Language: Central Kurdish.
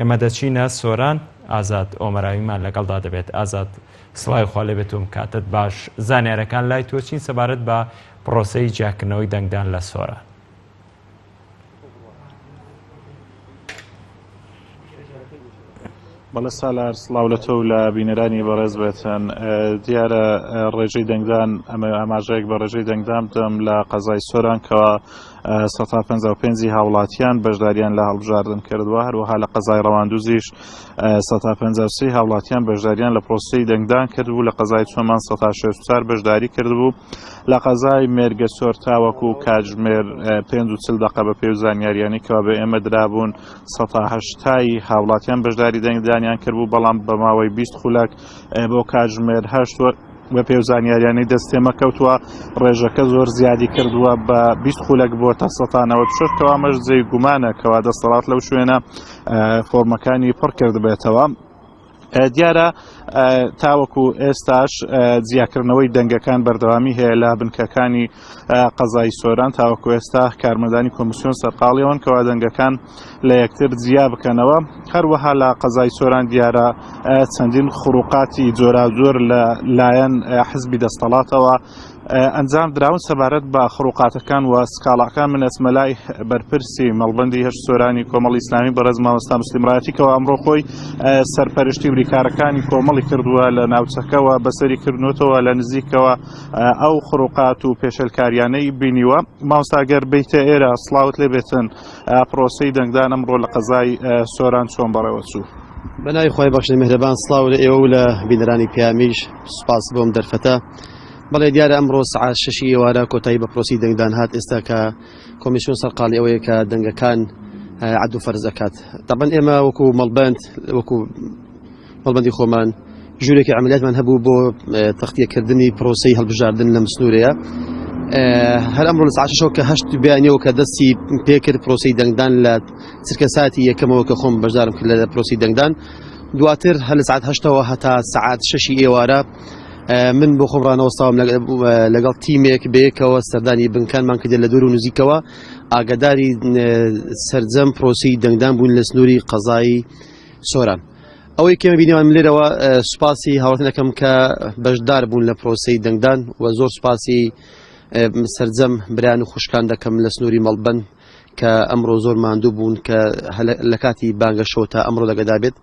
ئێمە دەچینە سۆران. ئازاد ئۆمەراویمان لەگەڵدا دەبێت. ئازاد سڵای خوا لێ بێتم کاتت باش. زانیارەکان لای تۆ چین سەبارەت بە پرۆسەی جیاکردنەوەی دەنگدان لە سۆران؟ بەڵێ سالار سڵاو لە تۆ و لە بینەرانی بەڕێز بێتن. دیارە ڕێژەی دەنگدان ئەمە ئاماژەیەک بە ڕێژەی دەنگدان بدەم لە قەزای سۆران کەوا 155 هاوڵاتیان بەشداریان لە هەڵبژاردن کردووە، هەروەها لە قەزای ڕەواندوزیش 153 هاوڵاتیان بەشداریان لە پرۆسەی دەنگدان کردبوو، لە قەزای چۆمان 164 بەشداری کردبوو، لە قەزای مێرگە سۆر تاوەکو کاتژمێر 45 دقە بە پێی زانیاریانی کەوا بە ئێمە درابوون 180 هاوڵاتیان بەشداری دەنگدانیان کردبوو، بەڵام بە ماوەی 20 خولەک بۆ کاتژمێر 8 بە پێی زانیاریانی دەستێمە کەوتووە. ڕێژەکە زۆر زیادی کردووە بە 20 خولەک بۆ تا 196 کەوا مەش جێی گومانە کەوا دەسەڵات لەو شوێنە فۆرمەکانی پڕ کرد بێتەوە. دیارە تاوەکو ئێستاش جیاکردنەوەی دەنگەکان بەردەوامی هەیە لە بنکەکانی قەزای سۆران. تاوەکو ئێستا کارمەندانی کۆمیسیۆن سەرقاڵیەوەن کەوا دەنگەکان لە یەکتر جیا بکەنەوە. هەروەها لە قەزای سۆران دیارە چەندین خروقاتی جۆراوجۆر لە لایەن حزبی دەسەڵاتەوە ئەنجام دراون سەبارەت بە خروقاتەکان و سکاڵاکان. من ئەسمەلای بەرپرسی مەڵبەندی هەشت سۆرانی کۆمەڵی ئیسلامی بەڕێز مامۆستا مسلیم ڕایەتیکەوە ئەمڕۆ خۆی سەرپەرشتی بریکارەکانی کۆمەڵی کردووە لە ناوچەکەوە بەسەری کردنەوەتەوە لە نزیکەوە ئەو خروقات و پێشەلکاریانەی بینیوە. مامۆستاگەر بیتە ئێرە سڵاوت لێ بێتن پرۆسەی دەنگدان ئەمڕۆ لە قەزای سۆران چۆن بەڕێوە چوو؟ بەناوی خۆی بەخشەی میهرەبان سڵاو لە ئێوە و لە بینەرانی پیامیش سوپاس بۆم دەرفەتە. بەڵێ دیارە ئەمڕۆ سعات 6 ئێوارە کۆتایی بە پرۆسی دەنگدان هات. ئێستا کە کۆمیسیۆن سەرقاڵی ئەوەیە کە دەنگەکان عەد و فەرز دەکات. تەبەن ئێمە وەکو مەڵبەند وەکو مەڵبەندی خۆمان ژوورێکی عەمەلیاتمان هەبوو بۆ تەختیەکردنی پرۆسەی هەڵبژاردن لە مسنوورەیە. هەر ئەمڕۆ لە سعات 6 کە 8 بیانیەوە کە دەستی پێکرد پرۆسەی دەنگدان لە چرکە ساتی یەکەمەوە کە خۆم بەشدارم کرد لە پرۆسی دەنگدان. دواتر هەر لە سعات 8ەوە هەتا سعات 6 ئێوارە من بۆ خۆم ڕانەوەستاوم لەگەڵ تیمێک بەیەکەوە سەردانی بنکانمان کردێت لە دوور و نزیکەوە ئاگاداری سەرجەم پرۆسی دەنگدان بوون لە سنووری قەزای سۆران. ئەوەی کێمە بینیوان لێرەوە سوپاسی هاوڵاتیانەکەم کە بەشدار بوون لە پرۆسەی دەنگدان و زۆر سوپاسی سەرجەم برایان و خوشکان دەکەم لە سنووری مەڵبەند کە ئەمڕۆ زۆر ماندوو بوون کە لە کاتی بانگە شەو تا ئەمڕۆ لەگەدا بێت.